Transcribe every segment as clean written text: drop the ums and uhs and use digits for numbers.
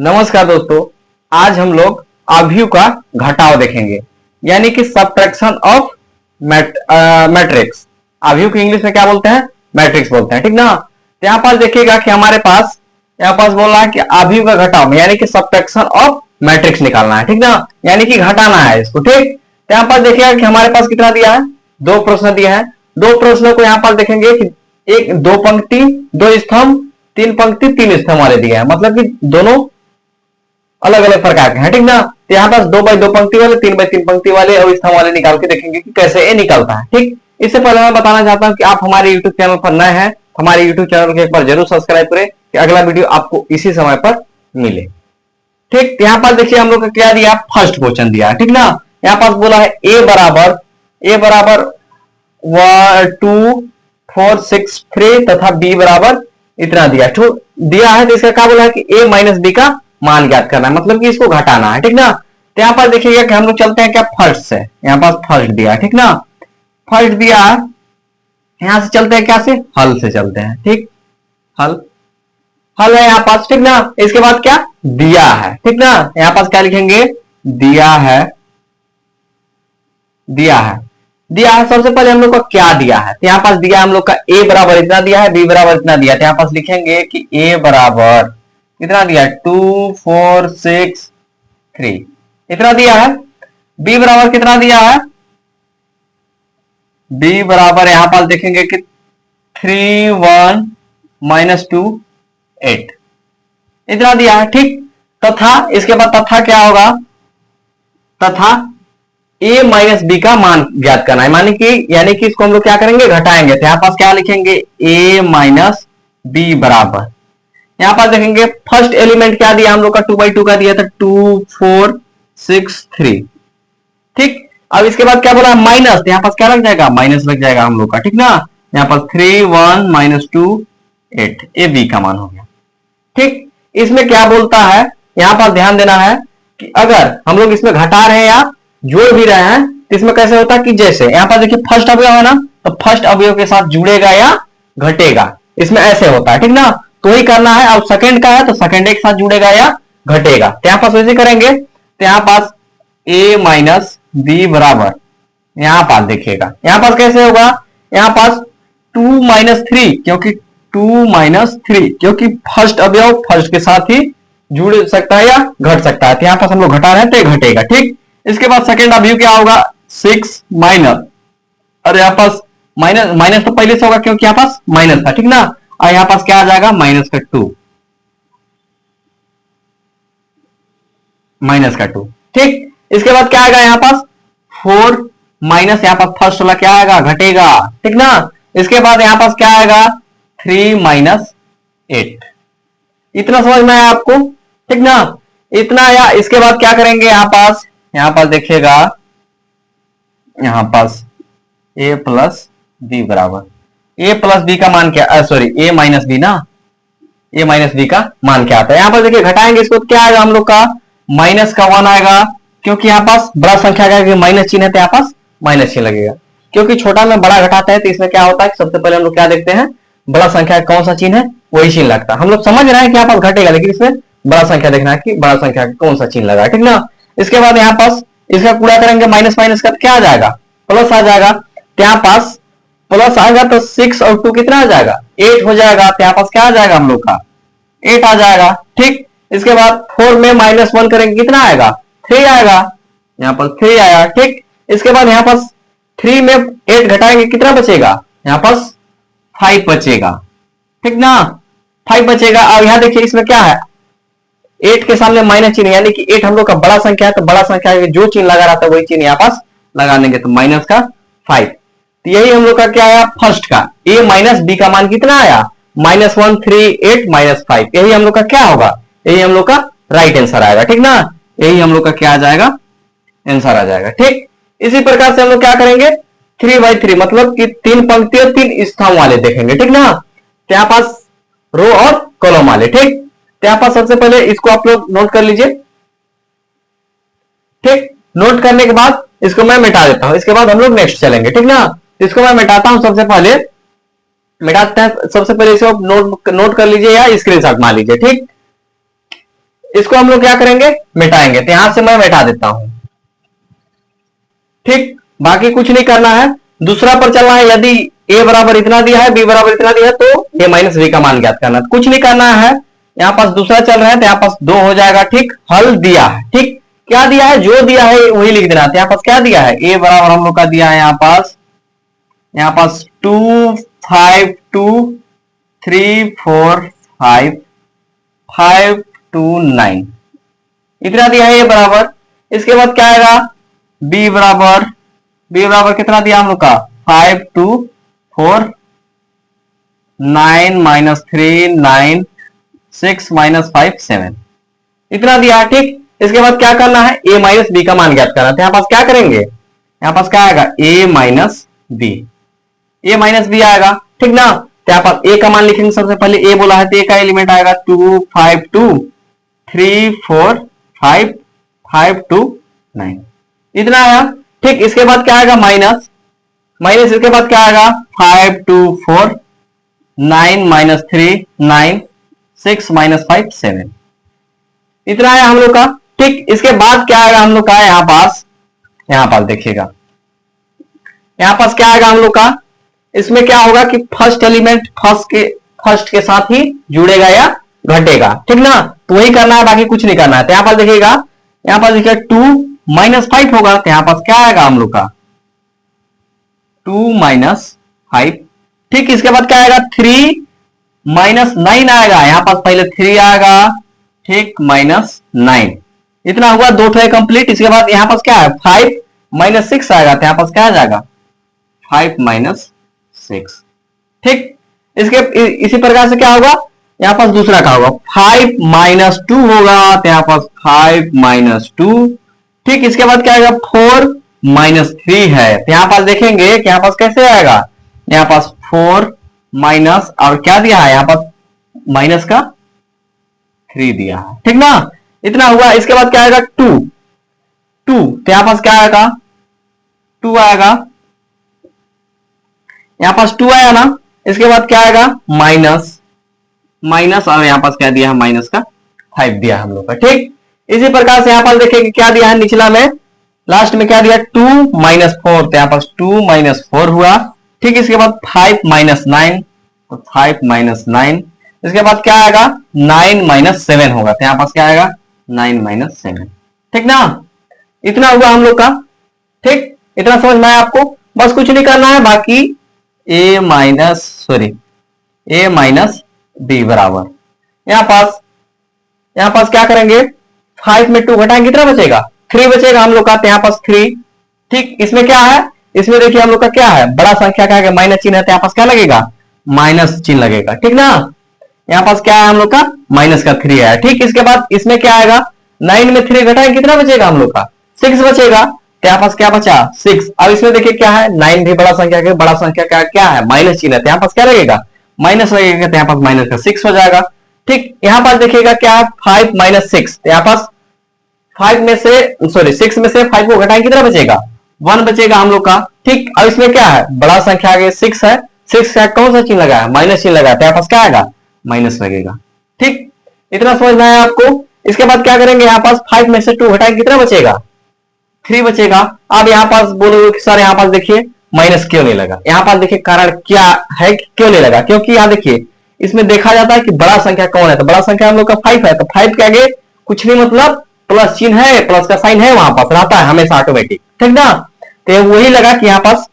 नमस्कार दोस्तों, आज हम लोग अवयव का घटाव देखेंगे, यानी कि सब्ट्रैक्शन ऑफ मैट्रिक्स। अवयव की इंग्लिश में क्या बोलते हैं? मैट्रिक्स बोलते हैं, ठीक ना। तो यहाँ पास देखिएगा कि हमारे पास यहाँ पास बोल रहा है कि अवयव का घटाव यानी कि सब्ट्रैक्शन ऑफ मैट्रिक्स निकालना है, ठीक ना, यानी कि घटाना है इसको, ठीक। तो यहाँ पास देखिएगा कि हमारे पास कितना दिया है, दो प्रश्न दिया है। दो प्रश्नों को यहाँ पर देखेंगे कि एक दो पंक्ति दो स्तंभ, तीन पंक्ति तीन स्तंभ वाले दिए हैं, मतलब कि दोनों अलग अलग प्रकार के हैं, ठीक ना। तो यहाँ पास दो बाई दो पंक्ति वाले, तीन बाई तीन पंक्ति वाले और स्तंभ वाले निकाल के देखेंगे कि कैसे ये निकलता है, ठीक। इससे पहले मैं बताना चाहता हूं कि आप हमारे YouTube चैनल पर नए हैं, हमारे YouTube चैनल को एक बार जरूर सब्सक्राइब करें कि अगला वीडियो आपको इसी समय पर मिले, ठीक। यहाँ पर देखिए हम लोग का क्या दिया, फर्स्ट क्वेश्चन दिया, ठीक ना। यहाँ पास बोला है ए बराबर 2 4 6 3 तथा बी बराबर इतना दिया है। तो इसका क्या बोला है कि ए माइनस बी का मान ज्ञात करना है, मतलब कि इसको घटाना है, ठीक ना। तो यहाँ पर देखिएगा कि हम लोग चलते हैं क्या, फर्स्ट से। यहाँ पास फर्स्ट दिया, ठीक ना, फर्स्ट दिया। यहां से चलते हैं क्या से, हल से चलते हैं, ठीक। हल है यहाँ पास, ठीक ना। इसके बाद क्या दिया है, ठीक ना। यहाँ पास क्या लिखेंगे, दिया है। सबसे पहले हम लोग का क्या दिया है, तो यहाँ पास दिया हम लोग का ए बराबर इतना दिया है, बी बराबर इतना दिया। तो यहाँ पास लिखेंगे कि ए बराबर कितना दिया, 2 4 6 3 इतना दिया है। बी बराबर कितना दिया है, बी बराबर यहां पास देखेंगे कि 3 1 -2 8 इतना दिया है, ठीक। तथा इसके बाद तथा क्या होगा, तथा a माइनस बी का मान ज्ञात करना है, यानी कि इसको हम लोग क्या करेंगे, घटाएंगे। तो यहां पास क्या लिखेंगे, a माइनस बी बराबर, यहां पास देखेंगे फर्स्ट एलिमेंट क्या दिया हम लोग का, 2 बाई 2 का दिया था, 2 4 6 3, ठीक। अब इसके बाद क्या बोला, माइनस। तो यहां पास क्या लग जाएगा, माइनस लग जाएगा हम लोग का, ठीक ना। यहां पर 3 1 -2 8 ये बी का मान हो गया, ठीक। इसमें क्या बोलता है, यहां पर ध्यान देना है कि अगर हम लोग इसमें घटा रहे हैं या जोड़ भी रहे हैं तो इसमें कैसे होता है कि जैसे यहां पर देखिए फर्स्ट अवयव है ना, तो फर्स्ट अवयव के साथ जुड़ेगा या घटेगा, इसमें ऐसे होता है, ठीक ना। तो ही करना है। अब सेकंड का है तो सेकंड के साथ जुड़ेगा या घटेगा, तो यहां पास वैसे करेंगे। तो यहां पास a माइनस बी बराबर, यहां पास देखिएगा यहां पास कैसे होगा, यहां पास 2 -3 क्योंकि फर्स्ट अवयव फर्स्ट के साथ ही जुड़ सकता है या घट सकता है। तो यहां पास हम लोग घटा रहे हैं तो घटेगा, ठीक। इसके बाद सेकंड अवयव क्या होगा, 6 माइनस, और यहां पास माइनस तो पहले से होगा क्योंकि यहां पास माइनस था, ठीक ना। और यहां पास क्या आ जाएगा, माइनस का 2, ठीक। इसके बाद क्या आएगा, यहां पास 4 माइनस, यहां पास फर्स्ट वाला क्या आएगा, घटेगा, ठीक ना। इसके बाद यहां पास क्या आएगा, 3 -8 इतना समझ में आया आपको, ठीक ना, इतना आया। इसके बाद क्या करेंगे, यहां पास देखिएगा, यहां पास a प्लस बी बराबर, a प्लस बी का मान क्या, सॉरी a माइनस बी ना, a माइनस बी का मान क्या आता है। यहां पर देखिए घटाएंगे इसको, क्या आएगा हम लोग का, माइनस का 1 आएगा, क्योंकि यहां पास बड़ा संख्या का माइनस चिन्ह है तो यहां पास माइनस चिन्ह लगेगा, क्योंकि छोटा में बड़ा घटाता है। तो इसमें क्या होता है, सबसे पहले हम लोग क्या देखते हैं, बड़ा संख्या कौन सा चिन्ह है वही चिन्ह लगता है। हम लोग समझ रहे हैं कि यहाँ पास घटेगा, लेकिन इसमें बड़ा संख्या देखना है कि बड़ा संख्या का कौन सा चिन्ह लगा, ठीक ना। इसके बाद यहाँ पास इसका गुणा करेंगे, माइनस माइनस का क्या आ जाएगा, प्लस आ जाएगा। तो यहाँ पास प्लस आएगा तो 6 और 2 कितना आ जाएगा, 8 हो जाएगा। तो यहाँ पास क्या आ जाएगा हम लोग का, 8 आ जाएगा, ठीक। इसके बाद 4 में -1 करेंगे, कितना आएगा, 3 आएगा, यहाँ पर 3 आया, ठीक। इसके बाद यहाँ पास 3 में 8 घटाएंगे, कितना बचेगा, यहाँ पास 5 बचेगा, ठीक ना, 5 बचेगा। अब यहां देखिए इसमें क्या है, 8 के सामने माइनस चिन्ह, यानी कि 8 हम लोग का बड़ा संख्या है, तो बड़ा संख्या जो चिन्ह लगा रहता है वही चिन्ह यहाँ पास लगा देंगे, तो माइनस का 5। तो यही हम लोग का क्या आया, फर्स्ट का a माइनस बी का मान कितना आया, -1 3 8 -5, यही हम लोग का क्या होगा, यही हम लोग का राइट आंसर आएगा, ठीक ना। यही हम लोग का क्या आ जाएगा, आंसर आ जाएगा, ठीक। इसी प्रकार से हम लोग क्या करेंगे, 3/3 मतलब कि 3 पंक्ति और 3 स्तंभ वाले देखेंगे, ठीक ना। तो यहाँ पास रो और कॉलम वाले, ठीक। तो यहाँ पास सबसे पहले इसको आप लोग नोट कर लीजिए, ठीक। नोट करने के बाद इसको मैं मिटा देता हूं, इसके बाद हम लोग नेक्स्ट चलेंगे, ठीक ना। इसको मैं मिटाता हूं, सबसे पहले मिटाते हैं, सबसे पहले इसको नोट कर लीजिए या स्क्रीनशॉट मार लीजिए, ठीक। इसको हम लोग क्या करेंगे, मिटाएंगे। तो यहां से मैं मिटा देता हूं, ठीक। बाकी कुछ नहीं करना है, दूसरा पर चलना है। यदि ए बराबर इतना दिया है, बी बराबर इतना दिया है, तो ए माइनस बी का मान ज्ञात करना है। कुछ नहीं करना है, यहाँ पास दूसरा चल रहा है तो यहाँ पास 2 हो जाएगा, ठीक। हल दिया है, ठीक। क्या दिया है, जो दिया है वही लिख देना। तो यहाँ पास क्या दिया है, ए बराबर हम लोग का दिया है यहाँ पास 2 5 2 3 4 5 5 2 9 इतना दिया है ए बराबर। इसके बाद क्या आएगा, बी बराबर कितना दिया हम लोग का, 5 2 4 9 माइनस 3 9 6 माइनस 5 7 इतना दिया, ठीक। इसके बाद क्या करना है, ए माइनस बी का मान ज्ञात करना है। तो यहाँ पास क्या करेंगे, यहाँ पास क्या आएगा, ए माइनस बी आएगा, ठीक ना। तो यहाँ पास ए का मान लिखेंगे, सबसे पहले ए बोला है तो ए का एलिमेंट आएगा 2 5 2 3 4 5 5 2 9 इतना आया, ठीक। इसके बाद क्या आएगा, माइनस इसके बाद क्या आएगा, 5 2 4 9 माइनस 3 9 6 माइनस 5 7 इतना आया हम लोग का, ठीक। इसके बाद क्या आएगा हम लोग का, यहाँ पास देखिएगा, यहाँ पास क्या आएगा हम लोग का, इसमें क्या होगा कि फर्स्ट एलिमेंट फर्स्ट के साथ ही जुड़ेगा या घटेगा, ठीक ना। तो वही करना है, बाकी कुछ नहीं करना है। तो यहाँ पास देखिएगा, 2 माइनस 5 होगा, तो यहाँ पास क्या आएगा हम लोग का, 2 माइनस 5, ठीक। इसके बाद क्या आएगा, 3 माइनस 9 आएगा, यहाँ पास पहले 3 आएगा, ठीक, माइनस 9 इतना हुआ, 2 ठो कंप्लीट। इसके बाद यहाँ पास क्या है, 5 माइनस 6 आएगा, तो यहाँ पास क्या आ जाएगा, 5 माइनस 6, ठीक। इसके इसी प्रकार से क्या होगा, यहाँ पास दूसरा का होगा, 5 माइनस 2 होगा, तो यहाँ पास 5 माइनस 2, ठीक। इसके बाद क्या आएगा, 4 माइनस 3 है, तो यहाँ पास देखेंगे कि यहाँ पास कैसे आएगा, यहाँ पास 4 माइनस और क्या दिया है, यहाँ पास माइनस का 3 दिया है, ठीक ना। इतना हुआ। इसके बाद क्या आएगा, 2 तो यहाँ पास क्या आएगा, 2 आएगा, यहाँ पास 2 आया ना। इसके बाद क्या आएगा, माइनस और यहाँ पास क्या दिया है, माइनस का 5 दिया है हम लोग का, ठीक। इसी प्रकार से यहाँ पास देखेंगे क्या दिया है, निचला में लास्ट में क्या दिया, 2 माइनस 4, तो यहाँ पास 2 माइनस 4 हुआ, ठीक। इसके बाद 5 माइनस 9, तो 5 माइनस 9। इसके बाद क्या आएगा, 9 माइनस 7 होगा, तो यहाँ पास क्या आएगा, 9 माइनस 7, ठीक ना। इतना हुआ हम लोग का, ठीक। इतना समझ में आया आपको, बस कुछ नहीं करना है। बाकी ए माइनस बी बराबर यहाँ पास क्या करेंगे, 5 में 2 घटाएंगे, कितना बचेगा, 3 बचेगा हम लोग का, तो यहाँ पास 3, ठीक। इसमें क्या है, इसमें देखिए हम लोग का क्या है, बड़ा संख्या का है, माइनस चिन्ह है, तो यहाँ पास क्या लगेगा, माइनस चिन्ह लगेगा, ठीक ना। यहाँ पास क्या है हम लोग का, माइनस का 3 है, ठीक। इसके बाद इसमें क्या आएगा, 9 में 3 घटाएंगे, कितना बचेगा हम लोग का, 6 बचेगा, तो यहाँ पास क्या बचा, 6। अब इसमें देखिए क्या है, 9 भी बड़ा संख्या का, बड़ा संख्या का क्या है, माइनस चिन्ह है, तो यहाँ पास क्या लगेगा, माइनस लगेगा, तो यहाँ पास माइनस का 6 हो जाएगा, ठीक। यहाँ पास देखिएगा क्या है, 5 माइनस 6, तो यहाँ पास 6 में से 5 को घटाएंगे, कितना बचेगा, 1 बचेगा हम लोग का, ठीक। अब इसमें क्या है, बड़ा संख्या आगे 6 है, 6 का कौन सा चिन्ह लगा है, माइनस चिन्ह लगा है, तो यहाँ पास क्या आएगा, माइनस लगेगा, ठीक। इतना समझना है आपको। इसके बाद क्या करेंगे, यहाँ पास 5 में से 2 घटाएंगे, कितना बचेगा, 3 बचेगा। अब यहाँ पास बोलोगे कि सर यहाँ पास देखिए माइनस क्यों नहीं लगा, यहाँ पास देखिए कारण क्या है, क्यों नहीं लगा, क्योंकि यहाँ देखिए इसमें देखा जाता है कि बड़ा संख्या कौन है, तो बड़ा संख्या हम लोग का 5 है, तो 5 के आगे कुछ नहीं, मतलब प्लस चिन्ह है, प्लस का साइन है, वहां पास रहता है हमेशा ऑटोमेटिक, ठीक ना। तो वही लगा कि यहाँ पास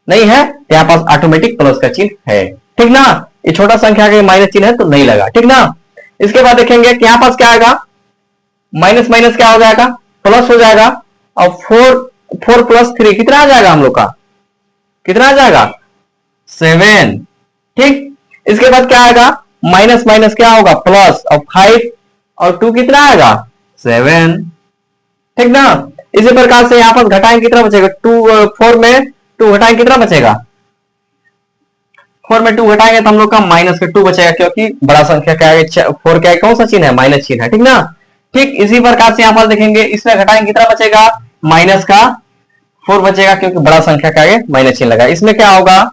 नहीं है, तो यहाँ पास ऑटोमेटिक प्लस का चिन्ह है, ठीक ना। ये छोटा संख्या के माइनस चिन्ह है तो नहीं लगा, ठीक ना। इसके बाद देखेंगे कि यहाँ पास क्या आएगा, माइनस माइनस क्या हो जाएगा, प्लस हो जाएगा, और 4 प्लस 3 कितना आ जाएगा हम लोग का, कितना आ जाएगा, 7, ठीक। इसके बाद क्या आएगा, माइनस माइनस क्या होगा, प्लस, और 5 और 2 कितना आएगा, 7, ठीक ना। इसी प्रकार से यहाँ पर घटाएंगे, कितना बचेगा, 4 में 2 घटाएंगे, कितना बचेगा, 4 में 2 घटाएंगे तो हम लोग का माइनस का 2 बचेगा, क्योंकि बड़ा संख्या क्या है, 4 क्या है, कौन सा चिन्ह है, माइनस चिन्ह है, ठीक ना। ठीक इसी प्रकार से यहाँ पर देखेंगे, इसमें घटाएंगे, कितना बचेगा, माइनस का 4 बचेगा, क्योंकि बड़ा संख्या का है, माइनस चिन्ह लगा। इसमें क्या होगा,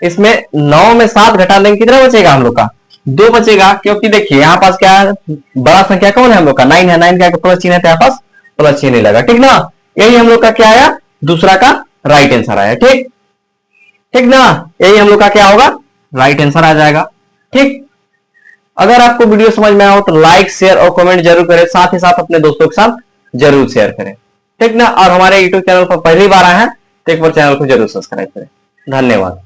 इसमें 9 में 7 घटा देंगे, कितना बचेगा हम लोग का, दो बचेगा, क्योंकि देखिए यहाँ पास क्या है, बड़ा संख्या कौन है हम लोग का, 9 है, 9 का प्लस चिन्ह है तो यहाँ पास प्लस चिन्ह लगा, ठीक ना। यही हम लोग का क्या आया, दूसरा का राइट आंसर आया, ठीक ठीक ना। यही हम लोग का क्या होगा, राइट आंसर आ जाएगा, ठीक। अगर आपको वीडियो समझ में आया हो तो लाइक शेयर और कमेंट जरूर करें, साथ ही साथ अपने दोस्तों के साथ जरूर शेयर करें, ठीक ना। और हमारे यूट्यूब चैनल पर पहली बार आए हैं तो एक बार चैनल को जरूर सब्सक्राइब करें। धन्यवाद।